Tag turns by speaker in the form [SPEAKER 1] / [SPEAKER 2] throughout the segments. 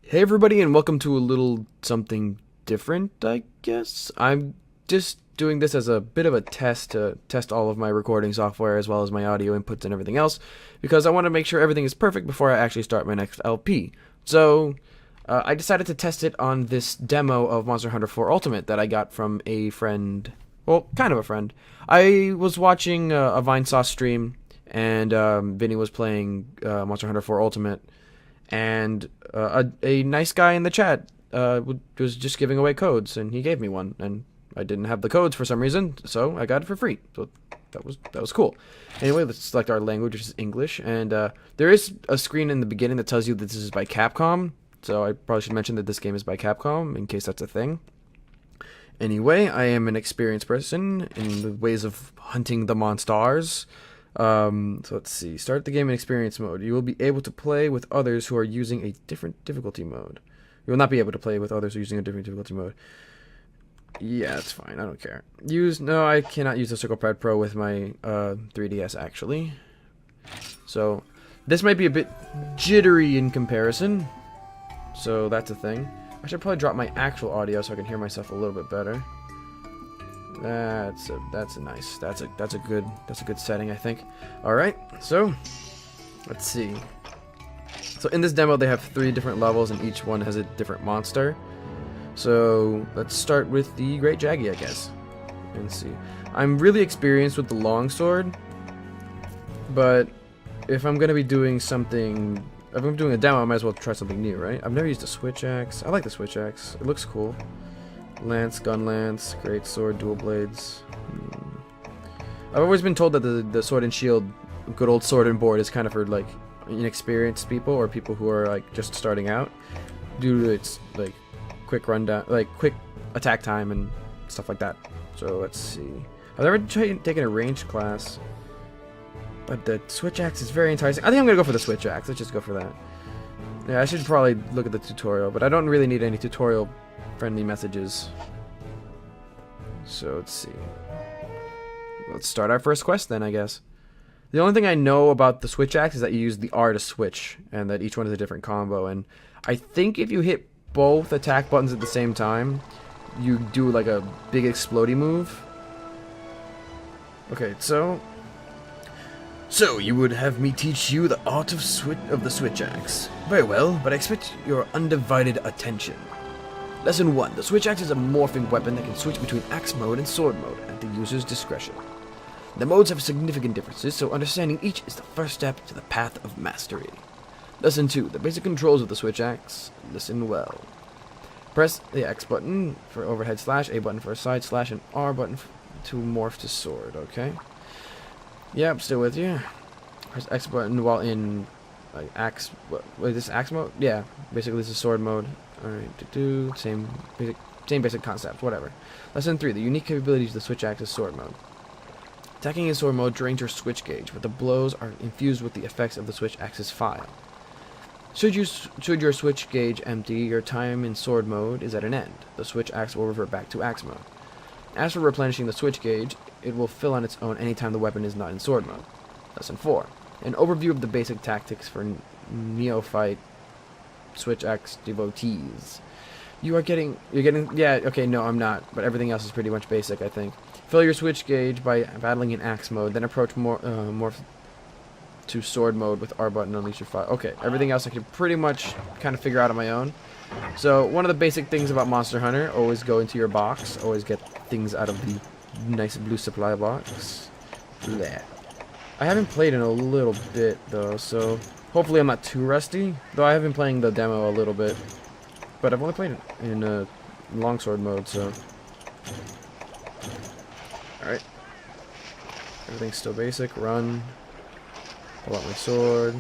[SPEAKER 1] Hey everybody, and welcome to a little something different, I guess. I'm just doing this as a bit of a test to test all of my recording software as well as my audio inputs and everything else, because I want to make sure everything is perfect before I actually start my next LP. So, I decided to test it on this demo of Monster Hunter 4 Ultimate that I got from a friend. Well, kind of a friend. I was watching a Vinesauce stream, and Vinny was playing Monster Hunter 4 Ultimate, and a nice guy in the chat was just giving away codes, and he gave me one, and I didn't have the codes for some reason, so I got it for free. So that was cool. Anyway, let's select our language, which is English, and there is a screen in the beginning that tells you that this is by Capcom. So I probably should mention that this game is by Capcom in case that's a thing. Anyway, I am an experienced person in the ways of hunting the monsters. So let's see. Start the game in experience mode. You will be able to play with others who are using a different difficulty mode. You will not be able to play with others who are using a different difficulty mode. Yeah, it's fine. I don't care. No, I cannot use the Circle Pad Pro with my 3DS actually. So this might be a bit jittery in comparison. So that's a thing. I should probably drop my actual audio so I can hear myself a little bit better. That's a good setting, I think. All right, so let's see. So in this demo, they have 3 different levels, and each one has a different monster. So let's start with the Great Jaggy, I guess, and see. I'm really experienced with the longsword, but if I'm gonna be doing something, if I'm doing a demo, I might as well try something new, right? I've never used a switch axe. I like the switch axe. It looks cool. Lance, gun lance, great sword, dual blades. I've always been told that the sword and shield, good old sword and board, is kind of for like inexperienced people or people who are like just starting out, due to its like quick rundown, like quick attack time and stuff like that. So let's see. I've never taken a ranged class, but the switch axe is very enticing. I think I'm gonna go for the switch axe. Let's just go for that. Yeah, I should probably look at the tutorial, but I don't really need any tutorial friendly messages. So let's see. Let's start our first quest then, I guess. The only thing I know about the switch axe is that you use the R to switch, and that each one is a different combo. And I think if you hit both attack buttons at the same time, you do like a big explodey move. Okay, so you would have me teach you the art of the switch axe. Very well, but I expect your undivided attention. Lesson 1. The switch axe is a morphing weapon that can switch between axe mode and sword mode at the user's discretion. The modes have significant differences, so understanding each is the first step to the path of mastery. Lesson 2. The basic controls of the switch axe. Listen well. Press the X button for overhead slash, A button for a side slash, and R button to morph to sword, okay? Yeah, I'm still with you. Press X button while in like axe. Wait, this axe mode? Yeah, basically this is sword mode. Alright, same basic concept, whatever. Lesson 3, the unique capabilities of the switch axe is sword mode. Attacking in sword mode drains your switch gauge, but the blows are infused with the effects of the switch axe's file. Should your switch gauge empty, your time in sword mode is at an end. The switch axe will revert back to axe mode. As for replenishing the switch gauge, it will fill on its own anytime the weapon is not in sword mode. Lesson 4, an overview of the basic tactics for neophyte switch axe devotees. You're getting, yeah, okay, no, I'm not, but everything else is pretty much basic, I think. Fill your switch gauge by battling in axe mode, then approach morph to sword mode with R button, unleash your fire. Okay, everything else I can pretty much kind of figure out on my own. So, one of the basic things about Monster Hunter, always go into your box, always get things out of the nice blue supply box. Blech. I haven't played in a little bit, though, so hopefully I'm not too rusty, though I have been playing the demo a little bit. But I've only played it in longsword mode, so. Alright. Everything's still basic. Run. Pull out my sword.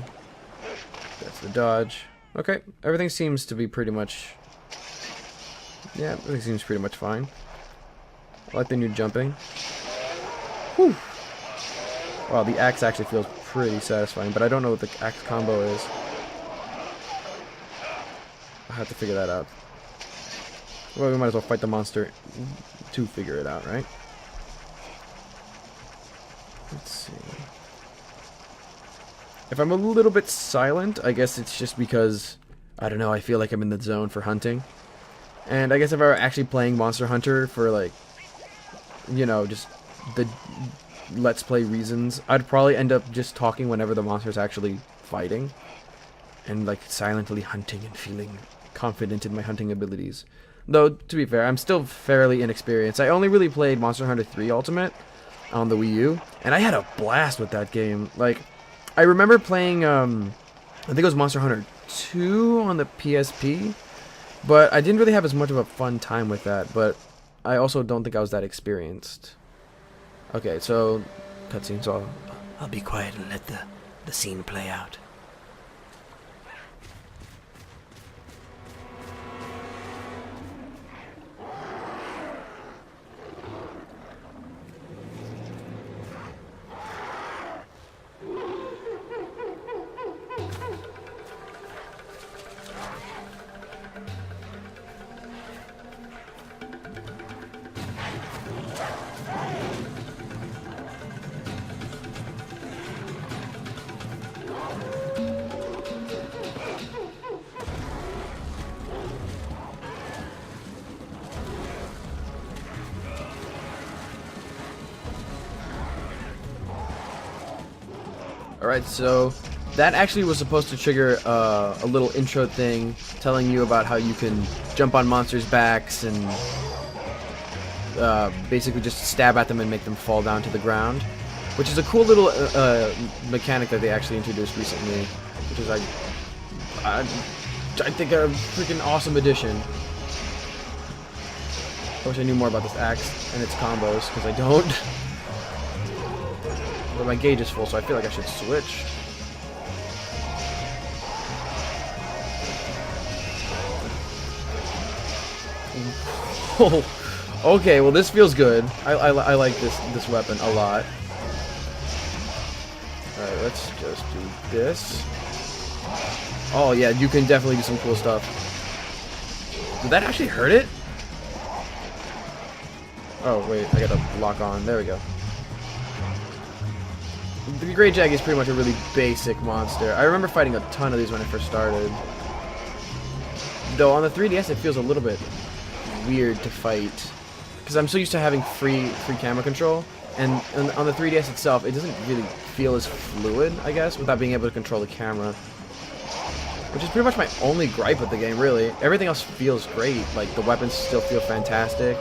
[SPEAKER 1] That's the dodge. Okay, everything seems to be pretty much. Yeah, everything seems pretty much fine. I like the new jumping. Whew. Wow, the axe actually feels pretty satisfying, but I don't know what the axe combo is. I have to figure that out. Well, we might as well fight the monster to figure it out, right? Let's see. If I'm a little bit silent, I guess it's just because I don't know, I feel like I'm in the zone for hunting. And I guess if I were actually playing Monster Hunter for, like, you know, just the Let's Play reasons, I'd probably end up just talking whenever the monster's actually fighting. And, like, silently hunting and feeling confident in my hunting abilities. Though, to be fair, I'm still fairly inexperienced. I only really played Monster Hunter 3 Ultimate on the Wii U, and I had a blast with that game. Like, I remember playing, I think it was Monster Hunter 2 on the PSP, but I didn't really have as much of a fun time with that, but I also don't think I was that experienced. Okay, so, cutscene, so I'll be quiet and let the scene play out. Alright, so that actually was supposed to trigger a little intro thing telling you about how you can jump on monsters' backs and basically just stab at them and make them fall down to the ground, which is a cool little mechanic that they actually introduced recently, which is I think a freaking awesome addition. I wish I knew more about this axe and its combos, because I don't. But my gauge is full, so I feel like I should switch. Oh, okay. Well, this feels good. I like this weapon a lot. All right, let's just do this. Oh yeah, you can definitely do some cool stuff. Did that actually hurt it? Oh wait, I gotta lock on. There we go. The Great Jag is pretty much a really basic monster. I remember fighting a ton of these when I first started. Though on the 3DS it feels a little bit weird to fight, because I'm so used to having free camera control, and on the 3DS itself it doesn't really feel as fluid, I guess, without being able to control the camera. Which is pretty much my only gripe with the game, really. Everything else feels great. Like, the weapons still feel fantastic.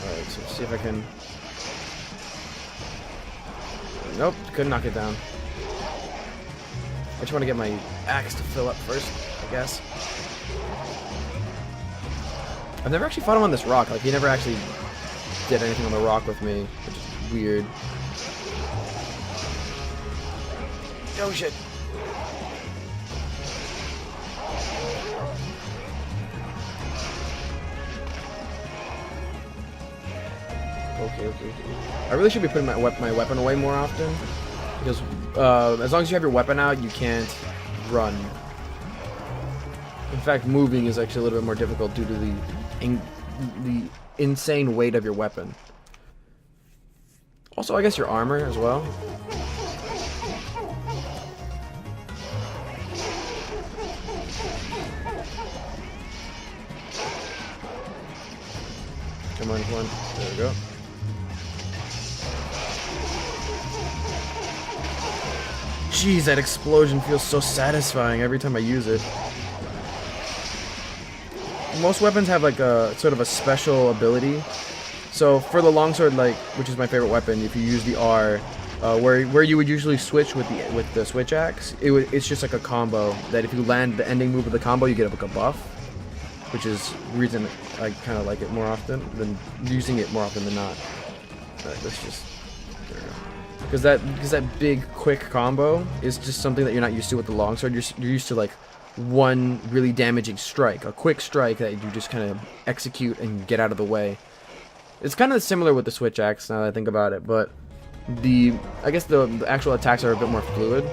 [SPEAKER 1] Alright, so let's see if I can... Nope, couldn't knock it down. I just want to get my axe to fill up first, I guess. I've never actually fought him on this rock. Like, he never actually did anything on the rock with me, which is weird. Oh shit. Okay. I really should be putting my weapon away more often, because as long as you have your weapon out, you can't run. In fact, moving is actually a little bit more difficult due to the insane weight of your weapon. Also, I guess your armor as well. Come on. There we go. Jeez, that explosion feels so satisfying every time I use it. Most weapons have like a sort of a special ability. So for the longsword, like, which is my favorite weapon, if you use the R, where you would usually switch with the switch axe, it's just like a combo that if you land the ending move of the combo, you get like a buff, which is the reason I kind of like it more often than using it more often than not. Alright, let's just, there we go. Because that big quick combo is just something that you're not used to with the longsword. You're used to like one really damaging strike, a quick strike that you just kind of execute and get out of the way. It's kind of similar with the switch axe now that I think about it, but I guess the actual attacks are a bit more fluid.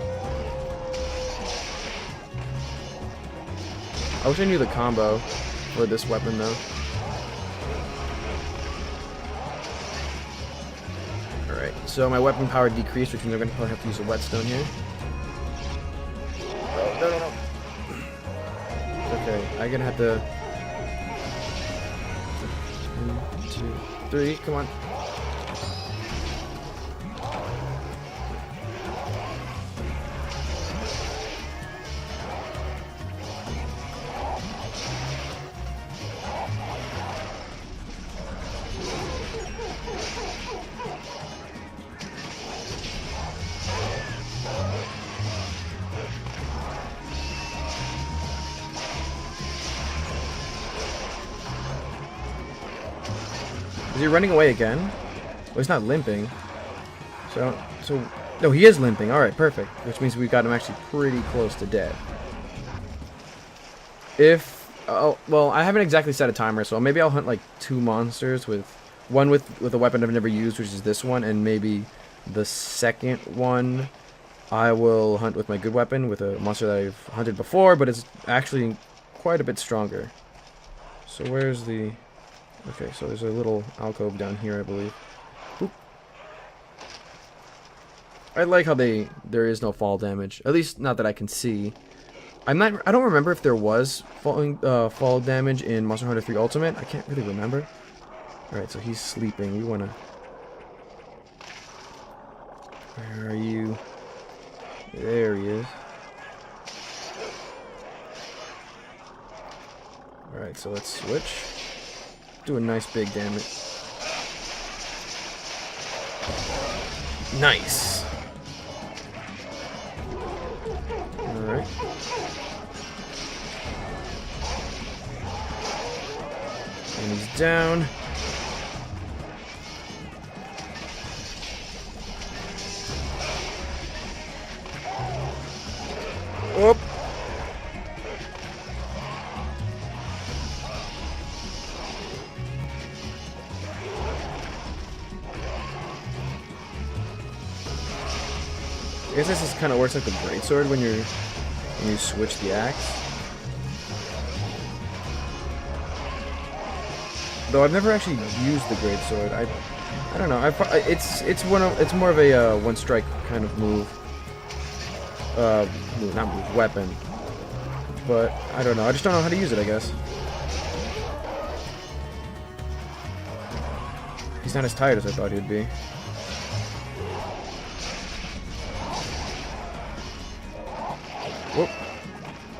[SPEAKER 1] I wish I knew the combo for this weapon though. Alright, so my weapon power decreased, which means I'm going to probably have to use a whetstone here. Oh, no. Okay, I'm gonna have to... 1, 2, 3, come on. Is he running away again? Well, he's not limping. So no, he is limping. All right, perfect. Which means we got him actually pretty close to dead. Oh, well, I haven't exactly set a timer, so maybe I'll hunt like 2 monsters with one with a weapon I've never used, which is this one, and maybe the second one I will hunt with my good weapon with a monster that I've hunted before, but it's actually quite a bit stronger. So where's the... Okay, so there's a little alcove down here, I believe. Oop. I like how there is no fall damage. At least not that I can see. I don't remember if there was fall damage in Monster Hunter 3 Ultimate. I can't really remember. Alright, so he's sleeping. We wanna... Where are you? There he is. Alright, so let's switch. Do a nice big damage. Nice. Alright. And he's down. Whoop. I guess this kind of works like the greatsword when you switch the axe. Though I've never actually used the greatsword. I don't know. It's more of a one strike kind of move. Not move, weapon. But I don't know. I just don't know how to use it, I guess. He's not as tired as I thought he'd be. Whoop.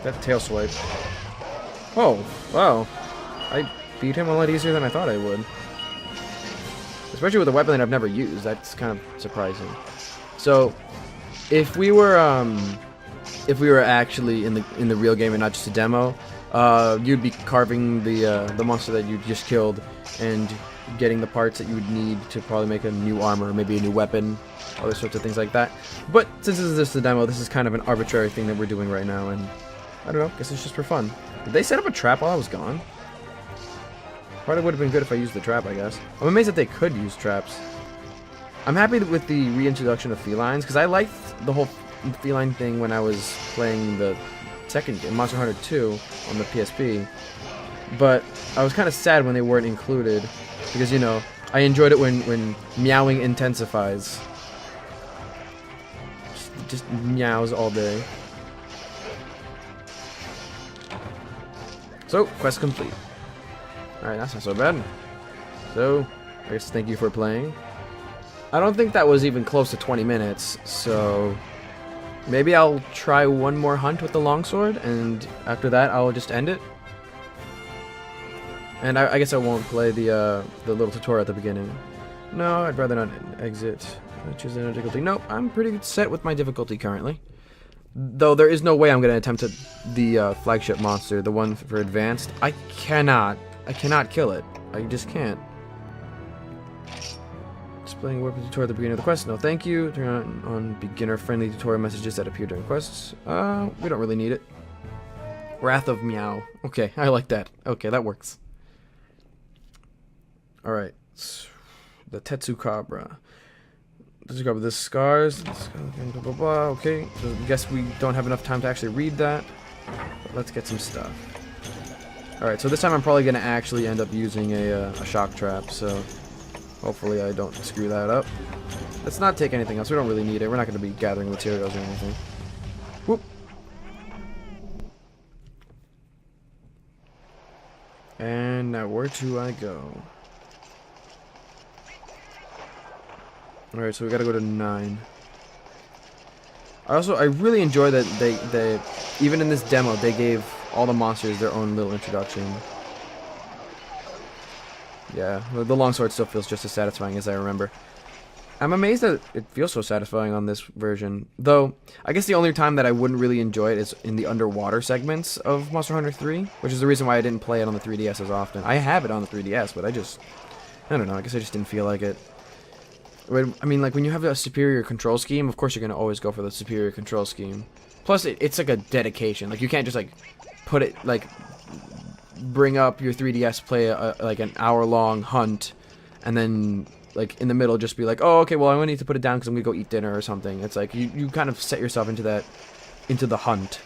[SPEAKER 1] That tail swipe. Oh, wow. I beat him a lot easier than I thought I would. Especially with a weapon that I've never used. That's kind of surprising. So, if we were actually in the real game and not just a demo, you'd be carving the monster that you just killed and getting the parts that you would need to probably make a new armor, maybe a new weapon, other sorts of things like that. But since this is just a demo, this is kind of an arbitrary thing that we're doing right now, and I don't know, guess it's just for fun. Did they set up a trap while I was gone? Probably would have been good if I used the trap, I guess. I'm amazed that they could use traps. I'm happy with the reintroduction of felines, because I liked the whole feline thing when I was playing the second game, Monster Hunter 2, on the PSP. But I was kind of sad when they weren't included, because, you know, I enjoyed it when meowing intensifies. Just meows all day. So, quest complete. Alright, that's not so bad. So, I guess thank you for playing. I don't think that was even close to 20 minutes, so maybe I'll try one more hunt with the longsword, and after that I'll just end it. And I guess I won't play the little tutorial at the beginning. No, I'd rather not exit. Choose the difficulty. Nope, I'm pretty set with my difficulty currently. Though there is no way I'm going to attempt the flagship monster, the one for advanced. I cannot kill it. I just can't. Displaying weapon tutorial at the beginning of the quest. No, thank you. Turn on beginner-friendly tutorial messages that appear during quests. We don't really need it. Wrath of Meow. Okay, I like that. Okay, that works. Alright. The Tetsukabra. Tetsukabra, the scars. Blah, blah, blah. Okay, so I guess we don't have enough time to actually read that. But let's get some stuff. Alright, so this time I'm probably going to actually end up using a shock trap, so hopefully I don't screw that up. Let's not take anything else. We don't really need it. We're not going to be gathering materials or anything. Whoop. And now where do I go? Alright, so we gotta go to 9. I really enjoy that they even in this demo they gave all the monsters their own little introduction. Yeah, the longsword still feels just as satisfying as I remember. I'm amazed that it feels so satisfying on this version. Though, I guess the only time that I wouldn't really enjoy it is in the underwater segments of Monster Hunter 3, which is the reason why I didn't play it on the 3DS as often. I have it on the 3DS, but I don't know, I guess I just didn't feel like it. I mean, like, when you have a superior control scheme, of course you're going to always go for the superior control scheme. Plus, it's like a dedication. Like, you can't just, like, put it, like, bring up your 3DS, play, like, an hour-long hunt, and then, like, in the middle just be like, oh, okay, well, I'm going to need to put it down because I'm going to go eat dinner or something. It's like, you kind of set yourself into the hunt.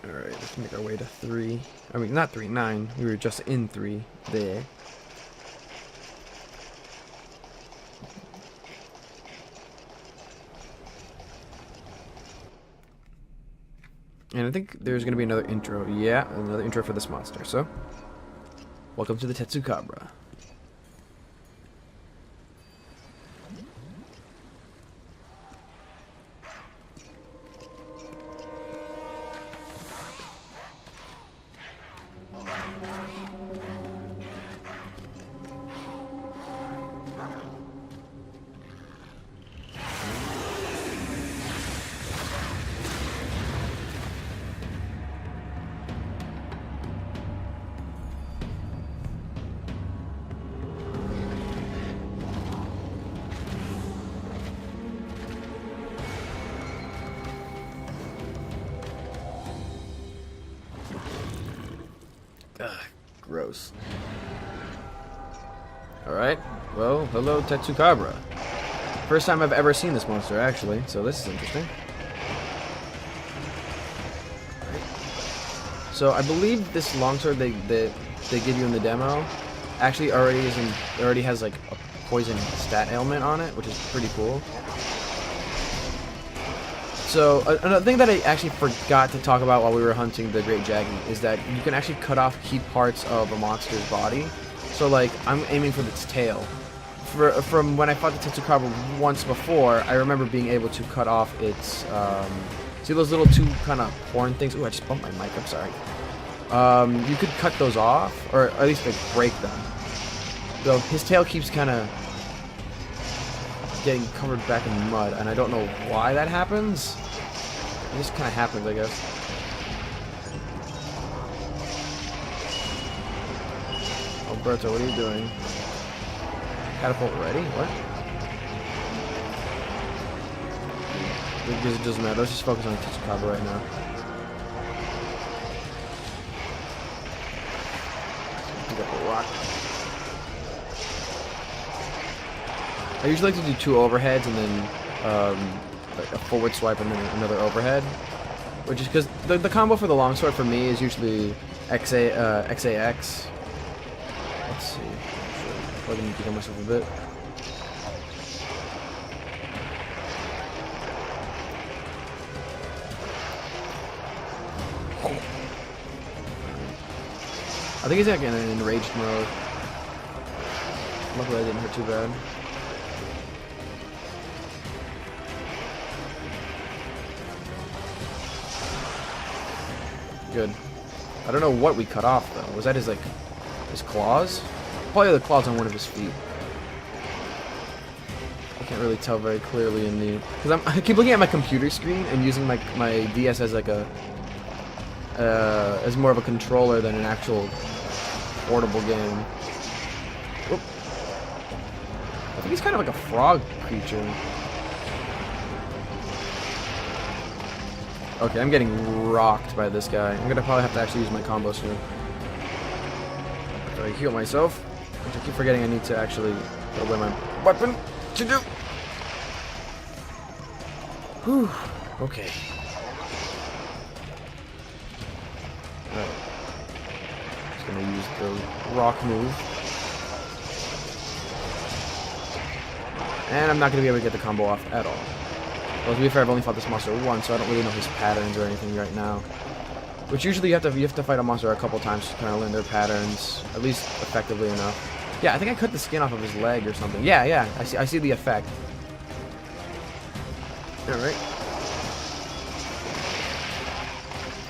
[SPEAKER 1] Alright, let's make our way to 3. I mean, not 3, 9. We were just in 3 there. And I think there's going to be another intro. Yeah, another intro for this monster. So, welcome to the Tetsukabra. Ugh, gross. Alright, well, hello Tetsukabra. First time I've ever seen this monster, actually, so this is interesting. So I believe this longsword they give you in the demo actually already has like a poison stat ailment on it, which is pretty cool. So, another thing that I actually forgot to talk about while we were hunting the Great Jaggi is that you can actually cut off key parts of a monster's body. So, like, I'm aiming for its tail. From when I fought the Tetsukabra once before, I remember being able to cut off its, see those little two kind of horn things? Ooh, I just bumped my mic, I'm sorry. You could cut those off, or at least, like, break them. So, his tail keeps kind of getting covered back in mud, and I don't know why that happens. It just kind of happens, I guess. Alberto, what are you doing? Catapult ready? What? It doesn't matter. Let's just focus on Tetsukabra right now. Pick up a rock. I usually like to do 2 overheads and then like a forward swipe and then another overhead, which is because the combo for the longsword for me is usually XAX. Let's see. Let me heal myself a bit. I think he's like in an enraged mode. Luckily I didn't hurt too bad. Good. I don't know what we cut off though. Was that his claws? Probably the claws on one of his feet. I can't really tell very clearly in the because I keep looking at my computer screen and using my DS as like a as more of a controller than an actual portable game. Oop. I think he's kind of like a frog creature. Okay, I'm getting rocked by this guy. I'm gonna probably have to actually use my combo soon. After I heal myself, which I keep forgetting I need to actually put away my weapon to do. Whew. Okay. Alright. Just gonna use the rock move. And I'm not gonna be able to get the combo off at all. Well, to be fair, I've only fought this monster once, so I don't really know his patterns or anything right now. Which usually you have to fight a monster a couple times to kind of learn their patterns, at least effectively enough. Yeah, I think I cut the skin off of his leg or something. Yeah, I see the effect. All right.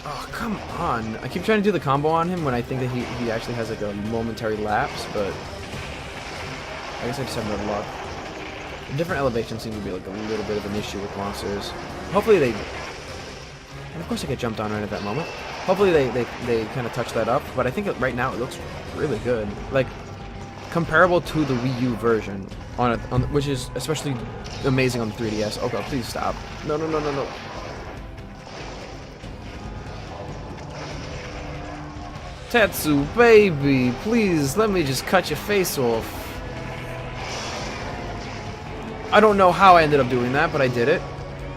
[SPEAKER 1] Oh, come on. I keep trying to do the combo on him when I think that he actually has like a momentary lapse, but I guess I just have no luck. Different elevations seem to be like a little bit of an issue with monsters. Hopefully they... And of course I get jumped on right at that moment. Hopefully they kind of touch that up, but I think right now it looks really good. Like, comparable to the Wii U version, which is especially amazing on the 3DS. Oh god, please stop. No. Tetsu, baby, please, let me just cut your face off. I don't know how I ended up doing that, but I did it.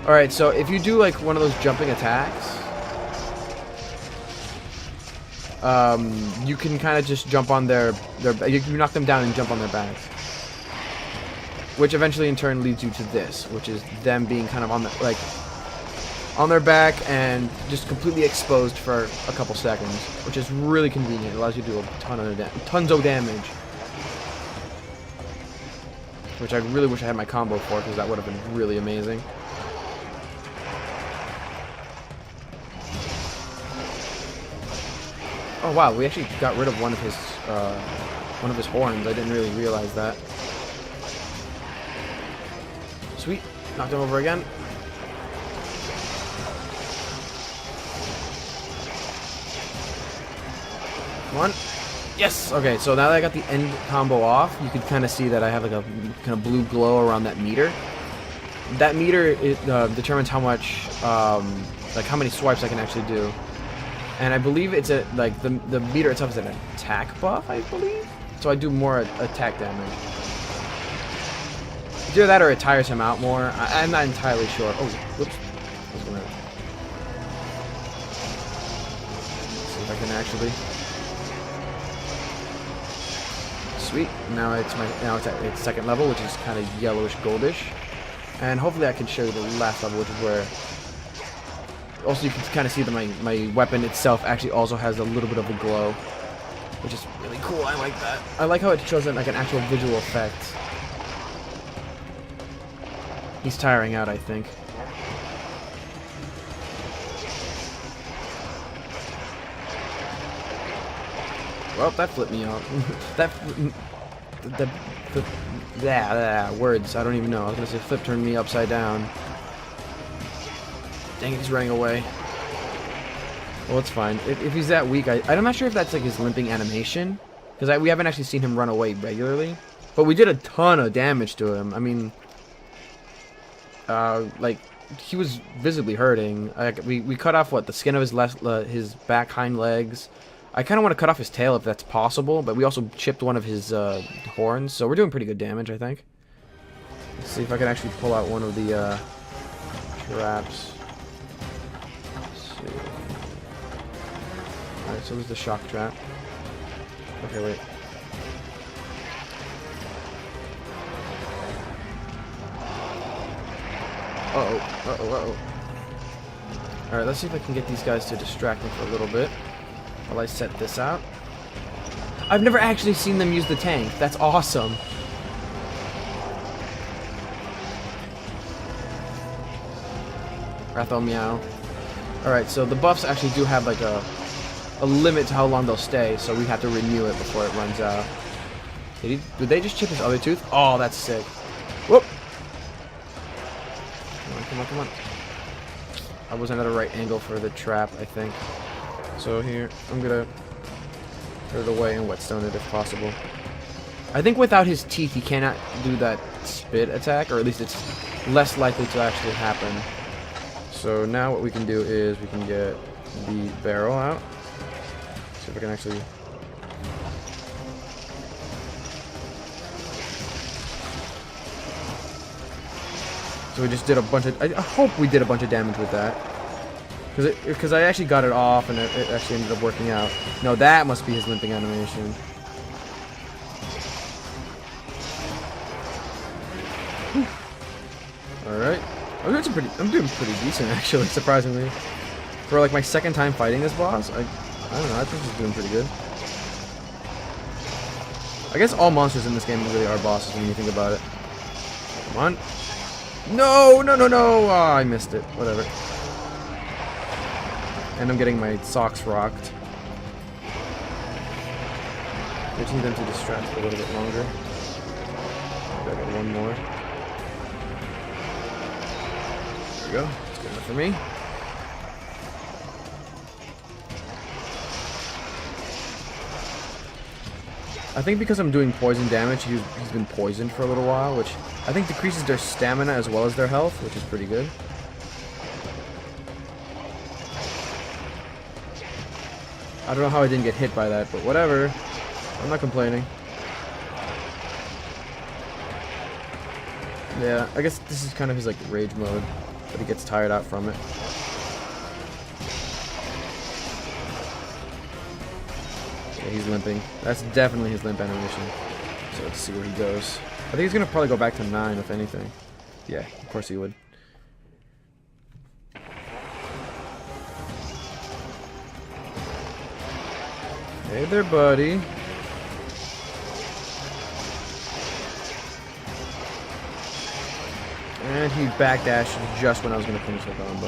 [SPEAKER 1] Alright, so if you do like one of those jumping attacks, you can kind of just jump on you knock them down and jump on their backs. Which eventually in turn leads you to this, which is them being kind of on their back and just completely exposed for a couple seconds, which is really convenient. It allows you to do a tons of damage. Which I really wish I had my combo for, because that would have been really amazing. Oh wow, we actually got rid of one of his horns. I didn't really realize that. Sweet, knocked him over again. Come on. Yes! Okay, so now that I got the end combo off, you can kind of see that I have like a kind of blue glow around that meter. That meter determines how much, like how many swipes I can actually do. And I believe it's like the meter itself is an attack buff, I believe. So I do more attack damage. Either that or it tires him out more. I'm not entirely sure. Oh, whoops. I was gonna see if I can actually. Sweet. Now it's at its second level, which is kind of yellowish goldish. And hopefully I can show you the last level, which is where. Also, you can kind of see that my weapon itself actually also has a little bit of a glow, which is really cool. I like that. I like how it shows it like an actual visual effect. He's tiring out, I think. Well, that flipped me off. Words. I don't even know. I was gonna say flip turned me upside down. Dang it, he's running away. Well, it's fine. If he's that weak, I'm not sure if that's like his limping animation, because we haven't actually seen him run away regularly. But we did a ton of damage to him. I mean, like he was visibly hurting. We cut off the skin of his back hind legs. I kind of want to cut off his tail if that's possible, but we also chipped one of his horns, so we're doing pretty good damage, I think. Let's see if I can actually pull out one of the traps. Alright, so there's the shock trap. Okay, wait. Uh-oh. Alright, let's see if I can get these guys to distract me for a little bit while I set this out. I've never actually seen them use the tank. That's awesome. Rathel Meow. Alright, so the buffs actually do have like a limit to how long they'll stay, so we have to renew it before it runs out. Did they just chip his other tooth? Oh, that's sick. Whoop! Come on. I wasn't at a right angle for the trap, I think. So here, I'm gonna put it away and whetstone it if possible. I think without his teeth, he cannot do that spit attack, or at least it's less likely to actually happen. So now what we can do is we can get the barrel out. See if I can actually... So we just did a bunch of... I hope we did a bunch of damage with that. Because I actually got it off and it actually ended up working out. No, that must be his limping animation. Alright. I'm doing pretty decent actually, surprisingly. For like my second time fighting this boss, I don't know, I think he's doing pretty good. I guess all monsters in this game really are bosses when you think about it. Come on. No, no, no, no! Oh, I missed it. Whatever. And I'm getting my socks rocked. I just need them to distract for a little bit longer. I got one more. There we go. That's good enough for me. I think because I'm doing poison damage, he's been poisoned for a little while, which I think decreases their stamina as well as their health, which is pretty good. I don't know how I didn't get hit by that, but whatever. I'm not complaining. Yeah, I guess this is kind of his like rage mode, but he gets tired out from it. Yeah, he's limping. That's definitely his limp animation. So let's see where he goes. I think he's gonna probably go back to 9 if anything. Yeah, of course he would. Hey there, buddy. And he backdashed just when I was going to finish the combo.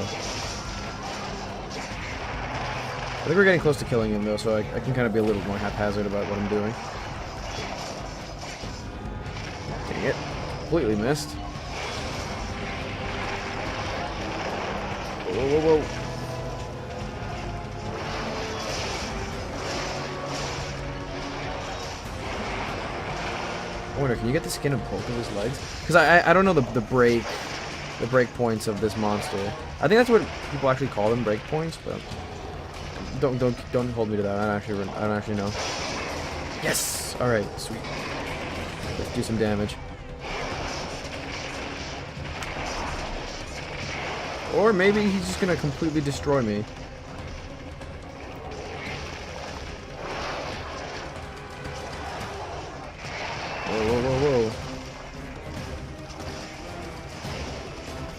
[SPEAKER 1] I think we're getting close to killing him, though, so I can kind of be a little more haphazard about what I'm doing. Dang it. Completely missed. Whoa, whoa, whoa. I wonder, can you get the skin of both of his legs? Because I don't know the break points of this monster. I think that's what people actually call them, break points, but don't hold me to that. I don't actually know. Yes. All right, sweet. Let's do some damage. Or maybe he's just gonna completely destroy me. Whoa, whoa, whoa, whoa.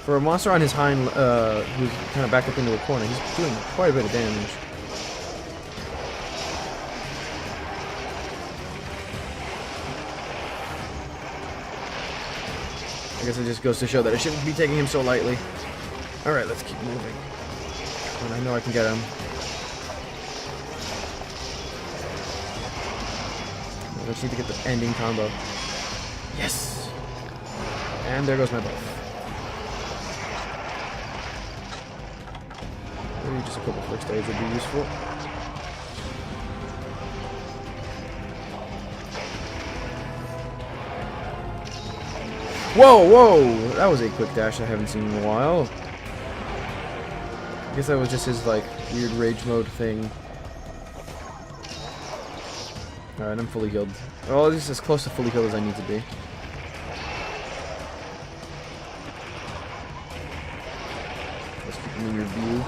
[SPEAKER 1] For a monster on his hind, who's kind of backed up into a corner, he's doing quite a bit of damage. I guess it just goes to show that I shouldn't be taking him so lightly. Alright, let's keep moving. And I know I can get him. I just need to get the ending combo. Yes! And there goes my buff. Maybe just a couple quick stays would be useful. Whoa, whoa! That was a quick dash I haven't seen in a while. I guess that was just his, like, weird rage mode thing. Alright, I'm fully healed. Well, at least as close to fully healed as I need to be. Let's keep him in your view.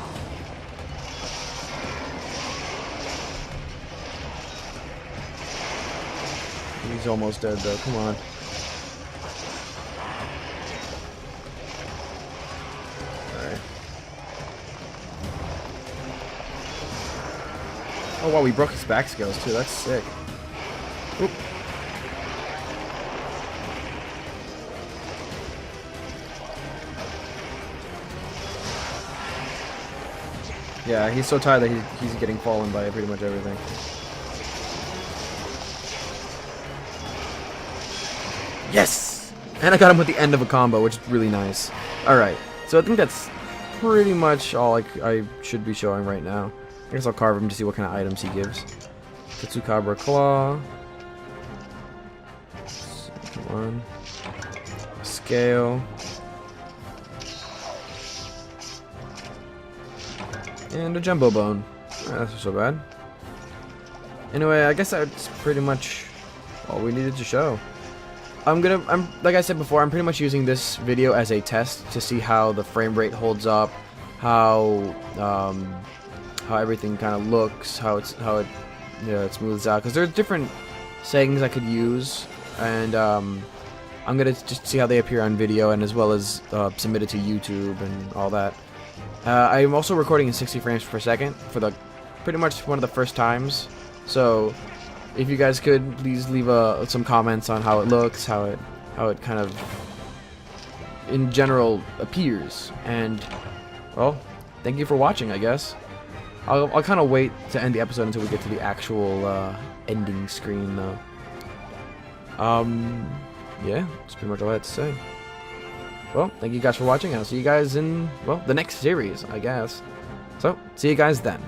[SPEAKER 1] He's almost dead, though. Come on. Alright. Oh, wow, we broke his back scales, too. That's sick. Oop. Yeah, he's so tired that he's getting fallen by pretty much everything. Yes! And I got him with the end of a combo, which is really nice. Alright, so I think that's pretty much all I should be showing right now. I guess I'll carve him to see what kind of items he gives. Tsukabra Claw. Come on. Scale. And a Jumbo Bone. That's not so bad. Anyway, I guess that's pretty much all we needed to show. I'm like I said before, I'm pretty much using this video as a test to see how the frame rate holds up, how everything kind of looks, how it smooths out. Because there's different settings I could use, and I'm gonna just see how they appear on video, and as well as submit it to YouTube and all that. I'm also recording in 60 frames per second for the pretty much one of the first times. So if you guys could please leave some comments on how it looks, how it kind of in general appears, and well, thank you for watching. I guess I'll kind of wait to end the episode until we get to the actual ending screen though. Yeah, that's pretty much all I had to say. Well, thank you guys for watching, and I'll see you guys in, well, the next series, I guess. So, see you guys then.